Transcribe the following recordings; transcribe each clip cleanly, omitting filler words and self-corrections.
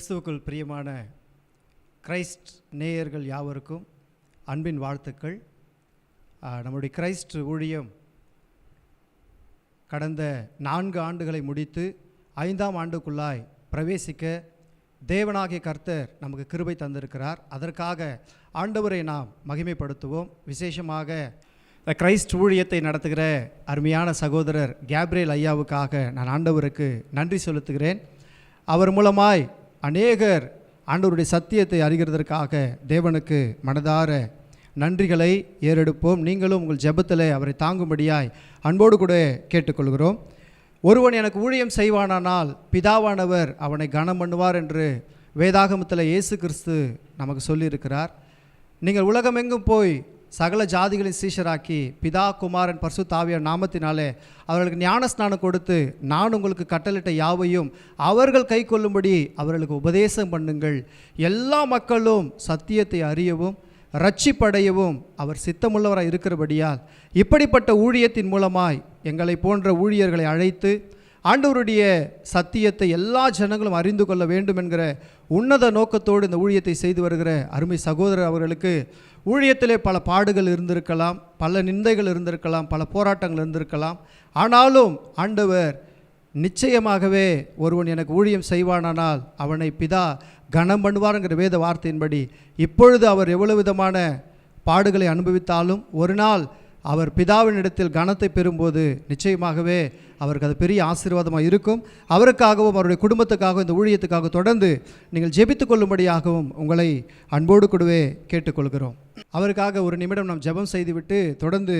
கிறிஸ்துவுக்குள் பிரியமான கிரைஸ்ட் நேயர்கள் யாவருக்கும் அன்பின் வாழ்த்துக்கள். நம்முடைய கிரைஸ்ட் ஊழியம் கடந்த 4 ஆண்டுகளை முடித்து 5ஆம் ஆண்டுக்குள்ளாய் பிரவேசிக்க தேவனாகிய கர்த்தர் நமக்கு கிருபை தந்திருக்கிறார். அதற்காக ஆண்டவரை நாம் மகிமைப்படுத்துவோம். விசேஷமாக கிரைஸ்ட் ஊழியத்தை நடத்துகிற அருமையான சகோதரர் கேப்ரியல் ஐயாவுக்காக நான் ஆண்டவருக்கு நன்றி செலுத்துகிறேன். அவர் மூலமாய் அநேகர் ஆண்டவருடைய சத்தியத்தை அறிகிறதற்காக தேவனுக்கு மனதார நன்றிகளை ஏறெடுப்போம். நீங்களும் உங்கள் ஜெபத்தில் அவரை தாங்கும்படியாய் அன்போடு கூட கேட்டுக்கொள்கிறோம். ஒருவன் எனக்கு ஊழியம் செய்வானானால் பிதாவானவர் அவனை கனம் பண்ணுவார் என்று வேதாகமத்தில் இயேசு கிறிஸ்து நமக்கு சொல்லியிருக்கிறார். நீங்கள் உலகமெங்கும் போய் சகல ஜாதிகளின் சீஷராக்கி பிதா குமாரன் பரிசுத்த ஆவியார் நாமத்தினாலே அவர்களுக்கு ஞானஸ்நானம் கொடுத்து நான் உங்களுக்கு கட்டளிட்ட யாவையும் அவர்கள் கை கொள்ளும்படி அவர்களுக்கு உபதேசம் பண்ணுங்கள். எல்லா மக்களும் சத்தியத்தை அறியவும் ரட்சிப்படையவும் அவர் சித்தமுள்ளவராக இருக்கிறபடியால் இப்படிப்பட்ட ஊழியத்தின் மூலமாய் எங்களை போன்ற ஊழியர்களை அழைத்து ஆண்டவருடைய சத்தியத்தை எல்லா ஜனங்களும் அறிந்து கொள்ள வேண்டும் என்கிற உன்னத நோக்கத்தோடு இந்த ஊழியத்தை செய்து வருகிற அருமை சகோதரர் அவர்களுக்கு ஊழியத்திலே பல பாடுகள் இருந்திருக்கலாம், பல நிந்தைகள் இருந்திருக்கலாம், பல போராட்டங்கள் இருந்திருக்கலாம். ஆனாலும் ஆண்டவர் நிச்சயமாகவே ஒருவன் எனக்கு ஊழியம் செய்வானானால் அவனை பிதா கனம் பண்ணுவார்ங்கிற வேத வார்த்தையின்படி இப்பொழுது அவர் எவ்வளவு விதமான பாடுகளை அனுபவித்தாலும் ஒரு நாள் அவர் பிதாவின் இடத்தில் கனத்தை பெறும்போது நிச்சயமாகவே அவருக்கு அது பெரிய ஆசீர்வாதமாக இருக்கும். அவருக்காகவும் அவருடைய குடும்பத்துக்காகவும் இந்த ஊழியத்துக்காக தொடர்ந்து நீங்கள் ஜெபித்து கொள்ளும்படியாகவும் உங்களை அன்போடு கூடவே கேட்டுக்கொள்கிறோம். அவருக்காக ஒரு நிமிடம் நாம் ஜெபம் செய்துவிட்டு தொடர்ந்து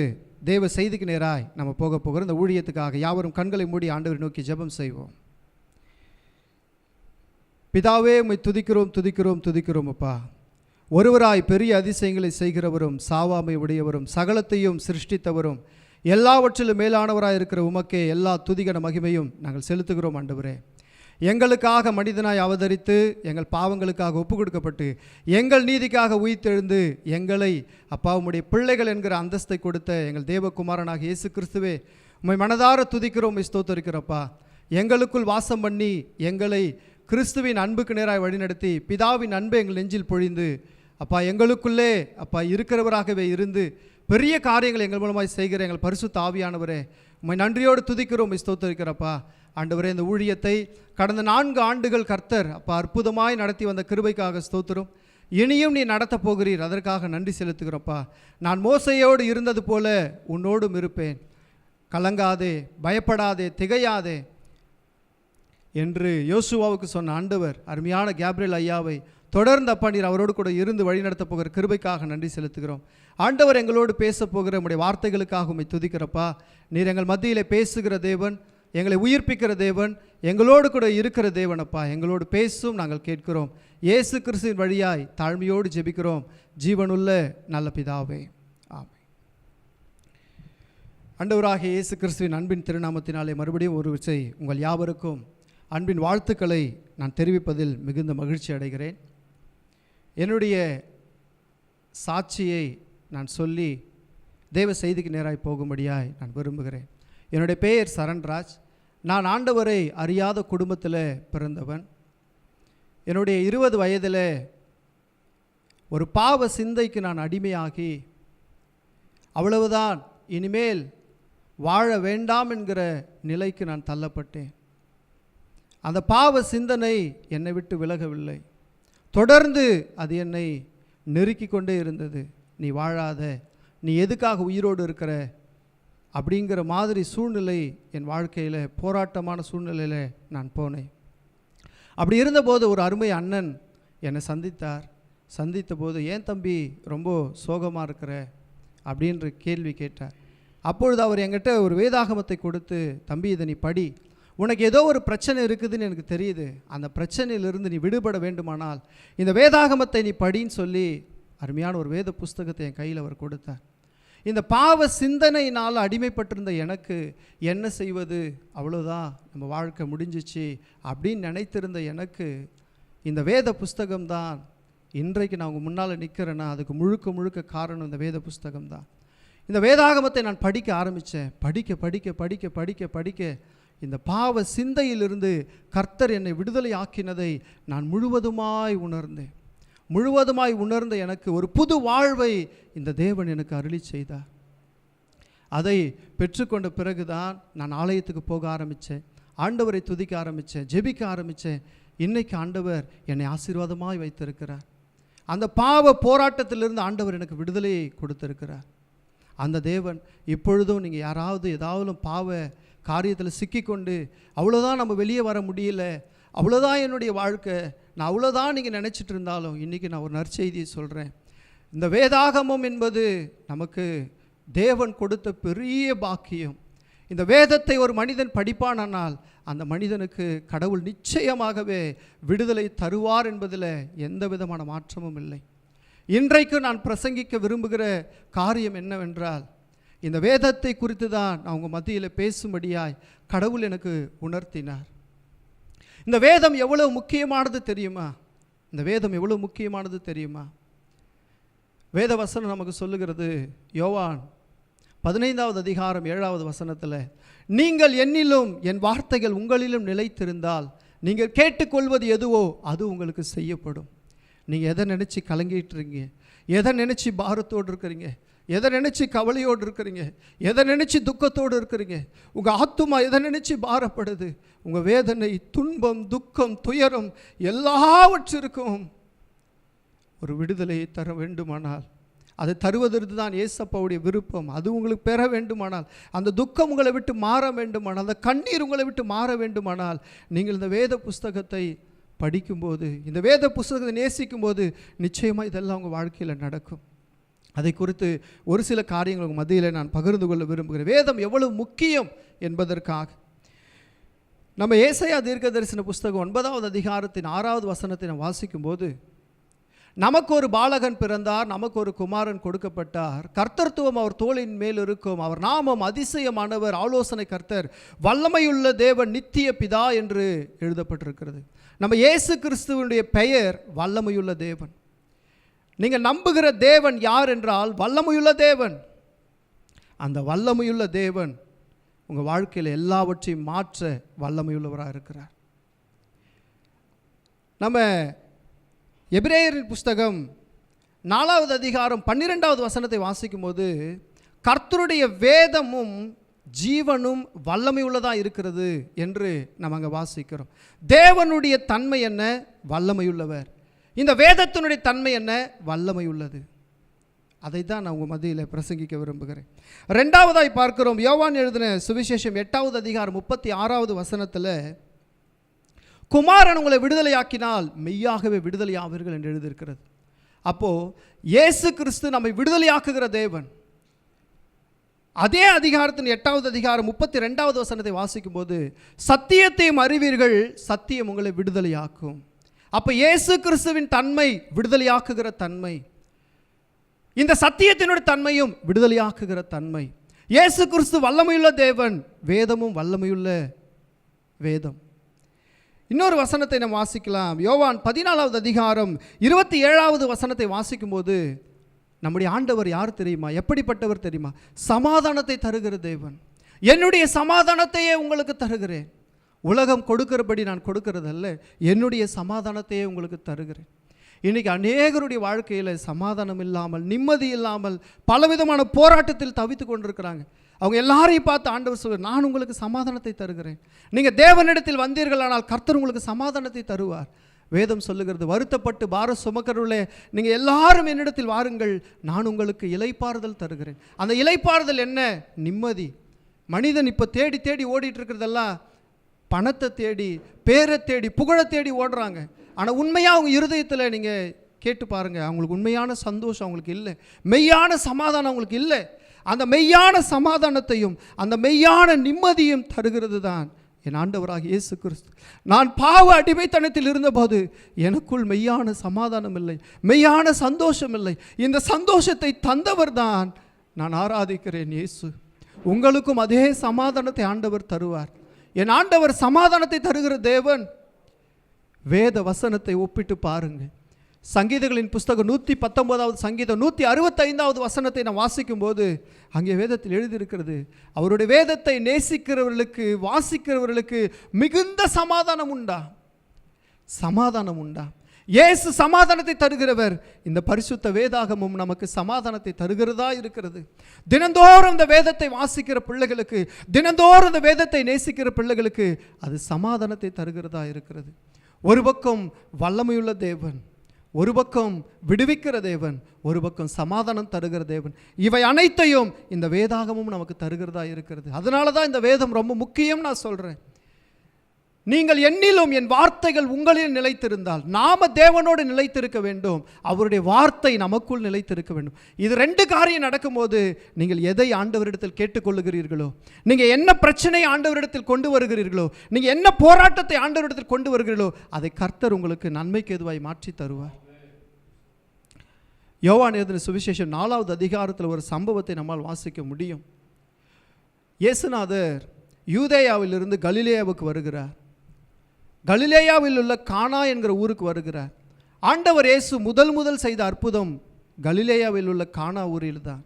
தேவ செய்திக்கு நேராய் நம்ம போகிறோம். இந்த ஊழியத்துக்காக யாவரும் கண்களை மூடி ஆண்டவரை நோக்கி ஜெபம் செய்வோம். பிதாவே உம்மை துதிக்கிறோம் அப்பா. ஒருவராய் பெரிய அதிசயங்களை செய்கிறவரும் சாவாமை உடையவரும் சகலத்தையும் சிருஷ்டித்தவரும் எல்லாவற்றிலும் மேலானவராய் இருக்கிற உமக்கே எல்லா துதிகன மகிமையும் நாங்கள் செலுத்துகிறோம். ஆண்டவரே, எங்களுக்காக மனிதனாய் அவதரித்து எங்கள் பாவங்களுக்காக ஒப்பு கொடுக்கப்பட்டு எங்கள் நீதிக்காக உயிர்த்தெழுந்து எங்களை அப்பா உம்முடைய பிள்ளைகள் என்கிற அந்தஸ்தை கொடுத்த எங்கள் தேவகுமாரனாக இயேசு கிறிஸ்துவே உம்மை மனதார துதிக்கிறோம், ஸ்தோத்தரிக்கிறப்பா. எங்களுக்குள் வாசம் பண்ணி எங்களை கிறிஸ்துவின் அன்புக்கு நேராக வழிநடத்தி பிதாவின் அன்பை எங்கள் நெஞ்சில் பொழிந்து அப்பா எங்களுக்குள்ளே அப்பா இருக்கிறவராகவே இருந்து பெரிய காரியங்களை எங்கள் மூலமாக செய்கிற எங்கள் பரிசுத்த ஆவியானவரே உம்மை நன்றியோடு துதிக்கிறோம், ஸ்தோத்தரிக்கிறப்பா. ஆண்டவரே, இந்த ஊழியத்தை கடந்த 4 ஆண்டுகள் கர்த்தர் அப்பா அற்புதமாய் நடத்தி வந்த கிருபைக்காக ஸ்தோத்திரம். இனியும் நீ நடத்த போகிறீர், அதற்காக நன்றி செலுத்துகிறப்பா. நான் மோசையோடு இருந்தது போல உன்னோடும் இருப்பேன், கலங்காதே, பயப்படாதே, திகையாதே என்று யோசுவாவுக்கு சொன்ன ஆண்டவர் அருமையான கேப்ரியல் ஐயாவை தொடர்ந்து அப்பா நீர் அவரோடு கூட இருந்து வழிநடத்த போகிற கிருபைக்காக நன்றி செலுத்துகிறோம். ஆண்டவர் எங்களோடு பேச போகிற உம்முடைய வார்த்தைகளுக்காக உம்மை துதிக்கிறப்பா. நீர் எங்கள் மத்தியிலே பேசுகிற தேவன், எங்களை உயிர்ப்பிக்கிற தேவன், எங்களோடு கூட இருக்கிற தேவன் அப்பா. எங்களோடு பேசும் நாங்கள் கேட்கிறோம். இயேசு கிறிஸ்துவின் வழியாய் தாழ்மையோடு ஜெபிக்கிறோம் ஜீவனுள்ள நல்ல பிதாவே, ஆமென். ஆண்டவராகிய இயேசு கிறிஸ்துவின் அன்பின் திருநாமத்தினாலே மறுபடியும் ஒரு விசை உங்கள் யாவருக்கும் அன்பின் வாழ்த்துக்களை நான் தெரிவிப்பதில் மிகுந்த மகிழ்ச்சி அடைகிறேன். என்னுடைய சாட்சியை நான் சொல்லி தேவ செய்திக்கு நேராய் போகும்படியாய் நான் விரும்புகிறேன். என்னுடைய பெயர் சரண்ராஜ். நான் ஆண்டவரை அறியாத குடும்பத்தில் பிறந்தவன். என்னுடைய 20 வயதில் ஒரு பாவ சிந்தைக்கு நான் அடிமையாகி அவ்வளவுதான், இனிமேல் வாழ வேண்டாம் என்கிற நிலைக்கு நான் தள்ளப்பட்டேன். அந்த பாவ சிந்தனை என்னை விட்டு விலகவில்லை. தொடர்ந்து அது என்னை நெருக்கி கொண்டே இருந்தது. நீ வாழாத, நீ எதுக்காக உயிரோடு இருக்கிற அப்படிங்கிற மாதிரி சூழ்நிலை என் வாழ்க்கையில், போராட்டமான சூழ்நிலையில் நான் போனேன். அப்படி இருந்தபோது ஒரு அருமை அண்ணன் என்னை சந்தித்த போது, ஏன் தம்பி ரொம்ப சோகமாக இருக்கிற அப்படின்ற கேள்வி கேட்டார். அப்பொழுது அவர் என்கிட்ட ஒரு வேதாகமத்தை கொடுத்து, தம்பி இதை நீ படி, உனக்கு ஏதோ ஒரு பிரச்சனை இருக்குதுன்னு எனக்கு தெரியுது, அந்த பிரச்சனையிலிருந்து நீ விடுபட வேண்டுமானால் இந்த வேதாகமத்தை நீ படின்னு சொல்லி அருமையான ஒரு வேத புஸ்தகத்தை என் கையில் அவர் கொடுத்தார். இந்த பாவ சிந்தனையினால் அடிமைப்பட்டிருந்த எனக்கு என்ன செய்வது, அவ்வளோதான் நம்ம வாழ்க்கை முடிஞ்சிச்சு அப்படின்னு நினைத்திருந்த எனக்கு இந்த வேத புஸ்தகம்தான் இன்றைக்கு நான் உங்கள் முன்னால் நிற்கிறேன்னா அதுக்கு முழுக்க காரணம் இந்த வேத புஸ்தகம்தான். இந்த வேதாகமத்தை நான் படிக்க ஆரம்பித்தேன். படிக்க இந்த பாவ சிந்தையிலிருந்து கர்த்தர் என்னை விடுதலை ஆக்கினதை நான் முழுவதுமாய் உணர்ந்த எனக்கு ஒரு புது வாழ்வை இந்த தேவன் எனக்கு அருளி செய்தார். அதை பெற்றுக்கொண்ட பிறகுதான் நான் ஆலயத்துக்கு போக ஆரம்பித்தேன், ஆண்டவரை துதிக்க ஆரம்பித்தேன், ஜெபிக்க ஆரம்பித்தேன். இன்னைக்கு ஆண்டவர் என்னை ஆசீர்வாதமாய் வைத்திருக்கிறார். அந்த பாவ போராட்டத்திலிருந்து ஆண்டவர் எனக்கு விடுதலையை கொடுத்திருக்கிறார். அந்த தேவன் இப்பொழுதும் நீங்கள் யாராவது ஏதாவது பாவ காரியத்தில் சிக்கிக்கொண்டு அவ்வளோதான் நம்ம வெளியே வர முடியல, அவ்வளோதான் என்னுடைய வாழ்க்கை, நான் அவ்வளோதான் நீங்கள் நினச்சிட்டு இருந்தாலும் இன்றைக்கி நான் ஒரு நற்செய்தியை சொல்கிறேன். இந்த வேதாகமம் என்பது நமக்கு தேவன் கொடுத்த பெரிய பாக்கியம். இந்த வேதத்தை ஒரு மனிதன் படிப்பானால் அந்த மனிதனுக்கு கடவுள் நிச்சயமாகவே விடுதலை தருவார் என்பதில் எந்த விதமான மாற்றமும் இல்லை. இன்றைக்கு நான் பிரசங்கிக்க விரும்புகிற காரியம் என்னவென்றால், இந்த வேதத்தை குறித்து தான் நான் உங்கள் மத்தியில் பேசும்படியாய் கடவுள் எனக்கு உணர்த்தினார். இந்த வேதம் எவ்வளவு முக்கியமானது தெரியுமா? இந்த வேதம் எவ்வளவு முக்கியமானது தெரியுமா? வேத வசனம் நமக்கு சொல்லுகிறது, யோவான் 15வது அதிகாரம் 7வது வசனத்தில், நீங்கள் என்னிலும் என் வார்த்தைகள் உங்களிலும் நிலைத்திருந்தால் நீங்கள் கேட்டுக்கொள்வது எதுவோ அது உங்களுக்கு செய்யப்படும். நீங்கள் எதை நினச்சி கலங்கிட்டு இருக்கீங்க, எதை நினச்சி பாரத்தோடு இருக்கிறீங்க, எதை நினச்சி கவலையோடு இருக்கிறீங்க, எதை நினச்சி துக்கத்தோடு இருக்கிறீங்க, உங்கள் ஆத்துமா எதை நினச்சி பாரப்படுது, உங்கள் வேதனை, துன்பம், துக்கம், துயரம் எல்லாவற்றிற்கும் ஒரு விடுதலையை தர வேண்டுமானால், அதை தருவதற்கு தான் ஏசப்பாவுடைய விருப்பம். அது உங்களுக்கு பெற வேண்டுமானால், அந்த துக்கம் உங்களை விட்டு மாற வேண்டுமானால், அந்த கண்ணீர் உங்களை விட்டு மாற வேண்டுமானால், நீங்கள் இந்த வேத புஸ்தகத்தை படிக்கும்போது, இந்த வேத புஸ்தகத்தை நேசிக்கும்போது நிச்சயமாக இதெல்லாம் உங்கள் வாழ்க்கையில் நடக்கும். அதை குறித்து ஒரு சில காரியங்கள் உங்கள் மத்தியில் நான் பகிர்ந்து கொள்ள விரும்புகிறேன். வேதம் எவ்வளவு முக்கியம் என்பதற்காக நம்ம ஏசாயா தீர்க்கதரிசன புஸ்தகம் 9வது அதிகாரத்தின் 6வது வசனத்தை நான் வாசிக்கும்போது, நமக்கு ஒரு பாலகன் பிறந்தார், நமக்கு ஒரு குமாரன் கொடுக்கப்பட்டார், கர்த்தர்த்துவம் அவர் தோளின் மேல் இருக்கும், அவர் நாமம் அதிசயமானவர், ஆலோசனை கர்த்தர், வல்லமையுள்ள தேவன், நித்திய பிதா என்று எழுதப்பட்டிருக்கிறது. நம்ம இயேசு கிறிஸ்துவனுடைய பெயர் வல்லமையுள்ள தேவன். நீங்கள் நம்புகிற தேவன் யார் என்றால் வல்லமையுள்ள தேவன். அந்த வல்லமையுள்ள தேவன் உங்கள் வாழ்க்கையில் எல்லாவற்றையும் மாற்ற வல்லமையுள்ளவராக இருக்கிறார். நம்ம எபிரேயரின் புஸ்தகம் 4வது அதிகாரம் 12வது வசனத்தை வாசிக்கும் போது, கர்த்தருடைய வேதமும் ஜீவனும் வல்லமை உள்ளதாக இருக்கிறது என்று நம்ம அங்கே வாசிக்கிறோம். தேவனுடைய தன்மை என்ன? வல்லமையுள்ளவர். இந்த வேதத்தினுடைய தன்மை என்ன? வல்லமை உள்ளது. அதை தான் நான் உங்கள் மத்தியில் பிரசங்கிக்க விரும்புகிறேன். 2வதாய் பார்க்கிறோம், யோவான் எழுதின சுவிசேஷம் 8வது அதிகாரம் 36வது வசனத்தில், குமாரன் உங்களை விடுதலையாக்கினால் மெய்யாகவே விடுதலையாவீர்கள் என்று எழுதியிருக்கிறது. அப்போது இயேசு கிறிஸ்து நம்மை விடுதலையாக்குகிற தேவன். அதே அதிகாரத்தின் 8வது அதிகாரம் 32வது வசனத்தை வாசிக்கும் போது, சத்தியத்தையும் அறிவீர்கள், சத்தியம் உங்களை விடுதலையாக்கும். அப்போ இயேசு கிறிஸ்துவின் தன்மை விடுதலையாக்குகிற தன்மை, இந்த சத்தியத்தினுடைய தன்மையும் விடுதலையாக்குகிற தன்மை. இயேசு கிறிஸ்து வல்லமையுள்ள தேவன், வேதமும் வல்லமையுள்ள வேதம். இன்னொரு வசனத்தை நாம் வாசிக்கலாம். யோவான் 14வது அதிகாரம் 27வது வசனத்தை வாசிக்கும் போது, நம்முடைய ஆண்டவர் யார் தெரியுமா? எப்படிப்பட்டவர் தெரியுமா? சமாதானத்தை தருகிற தேவன். என்னுடைய சமாதானத்தையே உங்களுக்கு தருகிறேன். உலகம் கொடுக்கிறபடி நான் கொடுக்கிறதல்ல, என்னுடைய சமாதானத்தையே உங்களுக்கு தருகிறேன். இன்றைக்கி அநேகருடைய வாழ்க்கையில் சமாதானம் இல்லாமல், நிம்மதி இல்லாமல், பலவிதமான போராட்டத்தில் தவித்து கொண்டிருக்கிறாங்க. அவங்க எல்லாரையும் பார்த்து ஆண்டவர் சொல்கிறார், நான் உங்களுக்கு சமாதானத்தை தருகிறேன். நீங்கள் தேவனிடத்தில் வந்தீர்களானால் கர்த்தர் உங்களுக்கு சமாதானத்தை தருவார். வேதம் சொல்லுகிறது, வருத்தப்பட்டு பாரம் சுமக்கிறவர்களே நீங்கள் எல்லாரும் என்னிடத்தில் வாருங்கள், நான் உங்களுக்கு இளைப்பாறுதல் தருகிறேன். அந்த இளைப்பாறுதல் என்ன? நிம்மதி. மனிதன் இப்போ தேடி தேடி ஓடிட்டு இருக்கிறதெல்லாம் பணத்தை தேடி, பேரை தேடி, புகழை தேடி ஓடுறாங்க. ஆனால் உண்மையாக அவங்க இருதயத்தில் நீங்கள் கேட்டு பாருங்கள், அவங்களுக்கு உண்மையான சந்தோஷம் அவங்களுக்கு இல்லை, மெய்யான சமாதானம் அவங்களுக்கு இல்லை. அந்த மெய்யான சமாதானத்தையும் அந்த மெய்யான நிம்மதியும் தருகிறது தான் என் ஆண்டவராக இயேசு கிறிஸ்து. நான் பாவ அடிமைத்தனத்தில் இருந்தபோது எனக்குள் மெய்யான சமாதானம் இல்லை, மெய்யான சந்தோஷம் இல்லை. இந்த சந்தோஷத்தை தந்தவர் தான் நான் ஆராதிக்கிறேன் இயேசு. உங்களுக்கும் அதே சமாதானத்தை ஆண்டவர் தருவார். என் ஆண்டவர் சமாதானத்தை தருகிற தேவன். வேத வசனத்தை ஒப்பிட்டு பாருங்கள். சங்கீதங்களின் புஸ்தகம் 119வது சங்கீதம் 165வது வசனத்தை நாம் வாசிக்கும் போது அங்கே வேதத்தில் எழுதியிருக்கிறது, அவருடைய வேதத்தை நேசிக்கிறவர்களுக்கு வாசிக்கிறவர்களுக்கு மிகுந்த சமாதானம் உண்டா, சமாதானம் உண்டா. இயேசு சமாதானத்தை தருகிறவர். இந்த பரிசுத்த வேதாகமும் நமக்கு சமாதானத்தை தருகிறதா இருக்கிறது. தினந்தோறும் இந்த வேதத்தை வாசிக்கிற பிள்ளைகளுக்கு, தினந்தோறும் இந்த வேதத்தை நேசிக்கிற பிள்ளைகளுக்கு அது சமாதானத்தை தருகிறதா இருக்கிறது. ஒரு பக்கம் வல்லமையுள்ள தேவன், ஒரு பக்கம் விடுவிக்கிற தேவன், ஒரு பக்கம் சமாதானம் தருகிற தேவன். இவை அனைத்தையும் இந்த வேதாகமும் நமக்கு தருகிறதா இருக்கிறது. அதனால தான் இந்த வேதம் ரொம்ப முக்கியம் நான் சொல்கிறேன். நீங்கள் என்னிலும் என் வார்த்தைகள் உங்களில் நிலைத்திருந்தால், நாம தேவனோடு நிலைத்திருக்க வேண்டும், அவருடைய வார்த்தை நமக்குள் நிலைத்திருக்க வேண்டும். இது ரெண்டு காரியம் நடக்கும்போது நீங்கள் எதை ஆண்டவரிடத்தில் கேட்டுக்கொள்ளுகிறீர்களோ, நீங்கள் என்ன பிரச்சனையை ஆண்டவரிடத்தில் கொண்டு வருகிறீர்களோ, நீங்கள் என்ன போராட்டத்தை ஆண்டவரிடத்தில் கொண்டு வருகிறீர்களோ, அதை கர்த்தர் உங்களுக்கு நன்மைக்கு எதுவாய் மாற்றி தருவார். யோவான் எழுதின சுவிசேஷம் 4வது அதிகாரத்தில் ஒரு சம்பவத்தை நம்மால் வாசிக்க முடியும். இயேசுநாதர் யூதேயாவிலிருந்து கலிலேயாவுக்கு வருகிறார். கலிலேயாவில் உள்ள கானா என்கிற ஊருக்கு வருகிறார். ஆண்டவர் இயேசு முதல் செய்த அற்புதம் கலிலேயாவில் உள்ள கானா ஊரில் தான்.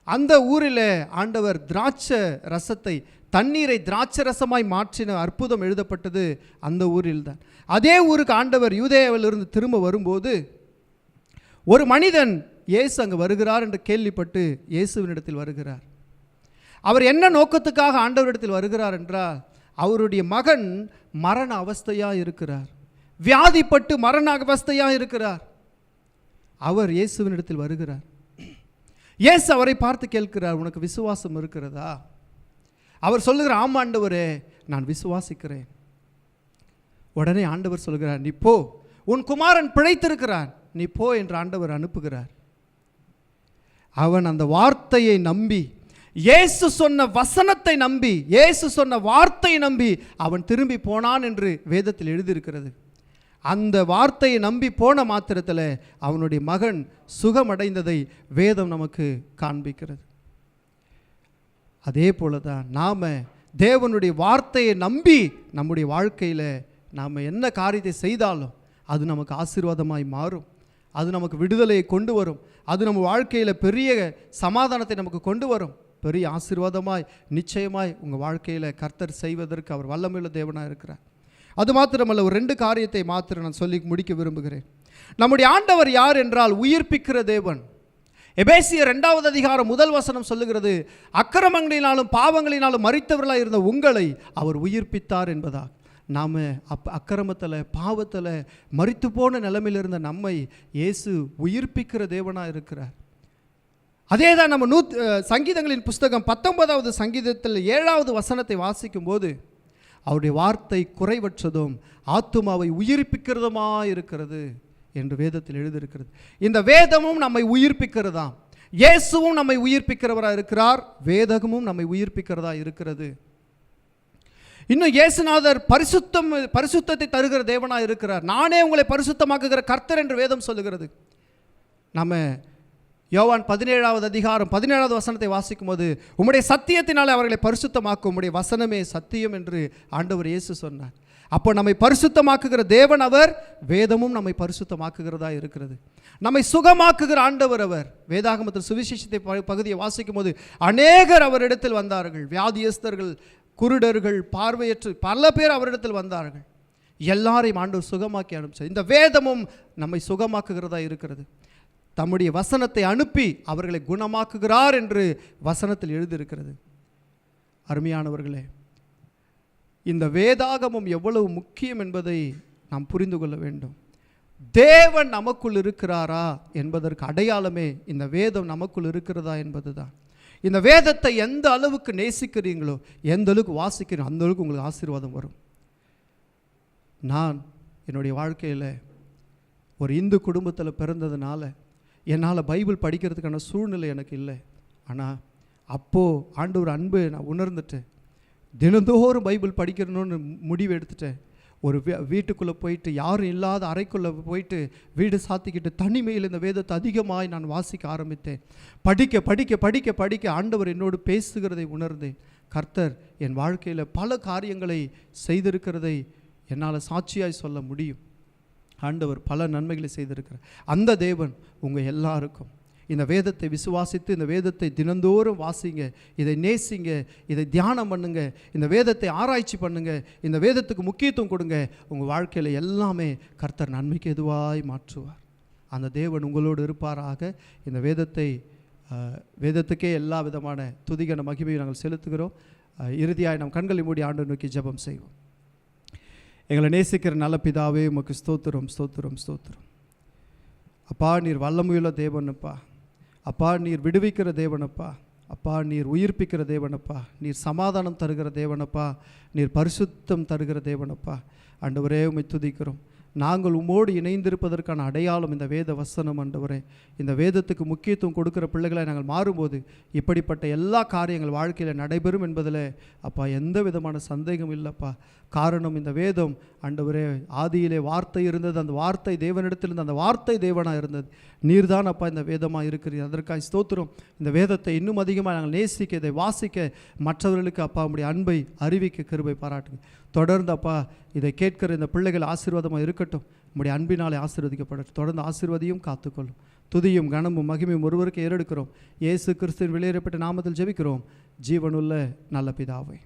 அந்த ஊரில் ஆண்டவர் திராட்சை ரசத்தை, தண்ணீரை திராட்சை ரசமாய் மாற்றின அற்புதம் எழுதப்பட்டது அந்த ஊரில் தான். அதே ஊருக்கு ஆண்டவர் யூதேயாவிலிருந்து திரும்ப வரும்போது ஒரு மனிதன் இயேசு அங்கே வருகிறார் என்று கேள்விப்பட்டு இயேசுவினிடத்தில் வருகிறார். அவர் என்ன நோக்கத்துக்காக ஆண்டவரிடத்தில் வருகிறார் என்றால், அவருடைய மகன் மரண அவஸ்தையாக இருக்கிறார், வியாதிப்பட்டு மரண அவஸ்தையாக இருக்கிறார். அவர் இயேசுவினிடத்தில் வருகிறார். இயேசு அவரை பார்த்து கேட்கிறார், உனக்கு விசுவாசம் இருக்கிறதா? அவர் சொல்லுகிறார், ஆமாம் ஆண்டவரே, நான் விசுவாசிக்கிறேன். உடனே ஆண்டவர் சொல்கிறார், நீ போ, உன் குமாரன் பிழைத்திருக்கிறான், நீ போ என்று ஆண்டவர் அனுப்புகிறார். அவன் அந்த வார்த்தையை நம்பி, இயேசு சொன்ன வசனத்தை நம்பி, இயேசு சொன்ன வார்த்தையை நம்பி அவன் திரும்பி போனான் என்று வேதத்தில் எழுதியிருக்கிறது. அந்த வார்த்தையை நம்பி போன மாத்திரத்தில் அவனுடைய மகன் சுகமடைந்ததை வேதம் நமக்கு காண்பிக்கிறது. அதே போல தான் நாம் தேவனுடைய வார்த்தையை நம்பி நம்முடைய வாழ்க்கையில் நாம் என்ன காரியத்தை செய்தாலும் அது நமக்கு ஆசீர்வாதமாய் மாறும், அது நமக்கு விடுதலையை கொண்டு வரும், அது நம்ம வாழ்க்கையில் பெரிய சமாதானத்தை நமக்கு கொண்டு வரும், பெரிய ஆசீர்வாதமாய் நிச்சயமாய் உங்கள் வாழ்க்கையில் கர்த்தர் செய்வதற்கு அவர் வல்லமையுள்ள தேவனாக இருக்கிறார். அது மாத்திரமல்ல, ஒரு 2 காரியத்தை மாத்திரம் நான் சொல்லி முடிக்க விரும்புகிறேன். நம்முடைய ஆண்டவர் யார் என்றால் உயிர்ப்பிக்கிற தேவன். எபேசியர் 2வது அதிகாரம் 1 வசனம் சொல்லுகிறது, அக்கிரமங்களினாலும் பாவங்களினாலும் மரித்தவர்களாக இருந்த உங்களை அவர் உயிர்ப்பித்தார் என்பதாக. நாம் அக்கிரமத்தில் பாவத்தில் மரித்து போன நிலைமையில் இருந்த நம்மை இயேசு உயிர்ப்பிக்கிற தேவனாக இருக்கிறார். அதே தான் நம்ம சங்கீதங்களின் புஸ்தகம் 19வது சங்கீதத்தில் 7வது வசனத்தை வாசிக்கும் போது, அவருடைய வார்த்தை குறைவற்றதும் ஆத்துமாவை உயிர்ப்பிக்கிறதுமா இருக்கிறது என்று வேதத்தில் எழுதியிருக்கிறது. இந்த வேதமும் நம்மை உயிர்ப்பிக்கிறதா, இயேசுவும் நம்மை உயிர்ப்பிக்கிறவராக இருக்கிறார், வேதமும் நம்மை உயிர்ப்பிக்கிறதா இருக்கிறது. இன்னும் இயேசுநாதர் பரிசுத்தத்தை தருகிற தேவனாக இருக்கிறார். நானே உங்களை பரிசுத்தமாக்குகிற கர்த்தர் என்று வேதம் சொல்லுகிறது. நம்ம யோவான் 17வது அதிகாரம் 17வது வசனத்தை வாசிக்கும் போது, உம்முடைய சத்தியத்தினாலே அவர்களை பரிசுத்தமாக்கும், உம்முடைய வசனமே சத்தியம் என்று ஆண்டவர் இயேசு சொன்னார். அப்போ நம்மை பரிசுத்தமாக்குகிற தேவன் அவர், வேதமும் நம்மை பரிசுத்தமாக்குகிறதா இருக்கிறது. நம்மை சுகமாக்குகிற ஆண்டவர் அவர். வேதாகமத்தில் சுவிசேஷத்தை பகுதியை வாசிக்கும் போது அநேகர் அவரிடத்தில் வந்தார்கள். வியாதியஸ்தர்கள், குருடர்கள், பார்வையற்று பல பேர் அவரிடத்தில் வந்தார்கள். எல்லாரையும் ஆண்டவர் சுகமாக்கி அனுப்பிச்சார். இந்த வேதமும் நம்மை சுகமாக்குகிறதா இருக்கிறது. தம்முடைய வசனத்தை அனுப்பி அவர்களை குணமாக்குகிறார் என்று வசனத்தில் எழுதியிருக்கிறது. அருமையானவர்களே, இந்த வேதாகமம் எவ்வளவு முக்கியம் என்பதை நாம் புரிந்து கொள்ள வேண்டும். தேவன் நமக்குள் இருக்கிறாரா என்பதற்கு அடையாளமே இந்த வேதம் நமக்குள் இருக்கிறதா என்பது தான். இந்த வேதத்தை எந்த அளவுக்கு நேசிக்கிறீங்களோ, எந்த அளவுக்கு வாசிக்கிறீங்களோ, அந்த அளவுக்கு உங்களுக்கு ஆசீர்வாதம் வரும். நான் என்னுடைய வாழ்க்கையில் ஒரு இந்து குடும்பத்தில் பிறந்ததுனால என்னால் பைபிள் படிக்கிறதுக்கான சூழ்நிலை எனக்கு இல்லை. ஆனால் அப்போது ஆண்டவர் அன்பு நான் உணர்ந்துட்டேன். தினந்தோறும் பைபிள் படிக்கணும்னு முடிவு எடுத்துட்டேன். ஒரு வீட்டுக்குள்ளே போயிட்டு, யாரும் இல்லாத அறைக்குள்ளே போயிட்டு வீடு சாத்திக்கிட்டு தனிமையில் இந்த வேதத்தை அதிகமாய் நான் வாசிக்க ஆரம்பித்தேன். படிக்க படிக்க படிக்க படிக்க ஆண்டவர் என்னோடு பேசுகிறதை உணர்ந்தேன். கர்த்தர் என் வாழ்க்கையில் பல காரியங்களை செய்திருக்கிறதை என்னால் சாட்சியாய் சொல்ல முடியும். ஆண்டவர் பல நன்மைகளை செய்திருக்கிறார். அந்த தேவன் உங்கள் எல்லாருக்கும் இந்த வேதத்தை விசுவாசித்து இந்த வேதத்தை தினந்தோறும் வாசிங்க, இதை நேசிங்க, இதை தியானம் பண்ணுங்க, இந்த வேதத்தை ஆராய்ச்சி பண்ணுங்க, இந்த வேதத்துக்கு முக்கியத்துவம் கொடுங்க. உங்கள் வாழ்க்கையில் எல்லாமே கர்த்தர் நன்மைக்கு எதுவாய் மாற்றுவார். அந்த தேவன் உங்களோடு இருப்பாராக. இந்த வேதத்துக்கே எல்லா விதமான துதிகன மகிமையை நாங்கள் செலுத்துகிறோம். இறுதியாக நம் கண்களை மூடி ஆண்டவரை நோக்கி ஜெபம் செய்வோம். எங்களை நேசிக்கிற நல்ல பிதாவே, உமக்கு ஸ்தோத்திரம் ஸ்தோத்திரம் ஸ்தோத்திரம். அப்பா, நீர் வல்லமையுள்ள தேவனப்பா. அப்பா, நீர் விடுவிக்கிற தேவனப்பா. அப்பா, நீர் உயிர்ப்பிக்கிற தேவனப்பா. நீர் சமாதானம் தருகிற தேவனப்பா. நீர் பரிசுத்தம் தருகிற தேவனப்பா. ஆண்டவரே, உம்மை துதிக்கிறோம். நாங்கள் உம்மோடு இணைந்திருப்பதற்கான அடையாளம் இந்த வேத வசனம். ஆண்டவரே, இந்த வேதத்துக்கு முக்கியத்துவம் கொடுக்குற பிள்ளைகளை நாங்கள் மாறும்போது இப்படிப்பட்ட எல்லா காரியங்கள் வாழ்க்கையில் நடைபெறும் என்பதில் அப்பா எந்த விதமான சந்தேகம் இல்லைப்பா. காரணம், இந்த வேதம் ஆண்டவரே ஆதியிலே வார்த்தை இருந்தது, அந்த வார்த்தை தேவனிடத்தில் இருந்தது, அந்த வார்த்தை தேவனாக இருந்தது. நீர்தான் அப்பா இந்த வேதமாக இருக்கிறீர். அதற்காக ஸ்தோத்திரம். இந்த வேதத்தை இன்னும் அதிகமாக நாங்கள் நேசிக்க, இதை வாசிக்க, மற்றவர்களுக்கு அப்பா உம்முடைய அன்பை அறிவிக்க கிருபை பாராட்டுங்க. தொடர்ந்து அப்பா இதை கேட்கிற இந்த பிள்ளைகள் ஆசீர்வாதமாக இருக்கட்டும். உம்முடைய அன்பினாலே ஆசீர்வதிக்கப்படட்டும். தொடர்ந்து ஆசீர்வதியும் காத்துக்கொள்ளும். துதியும் கனமும் மகிமையும் ஒருவருக்கு ஏறெடுக்கிறோம். இயேசு கிறிஸ்துவின் வெளியேறப்பட்ட நாமத்தில் ஜெபிக்கிறோம், ஜீவனுள்ள நல்ல பிதாவே.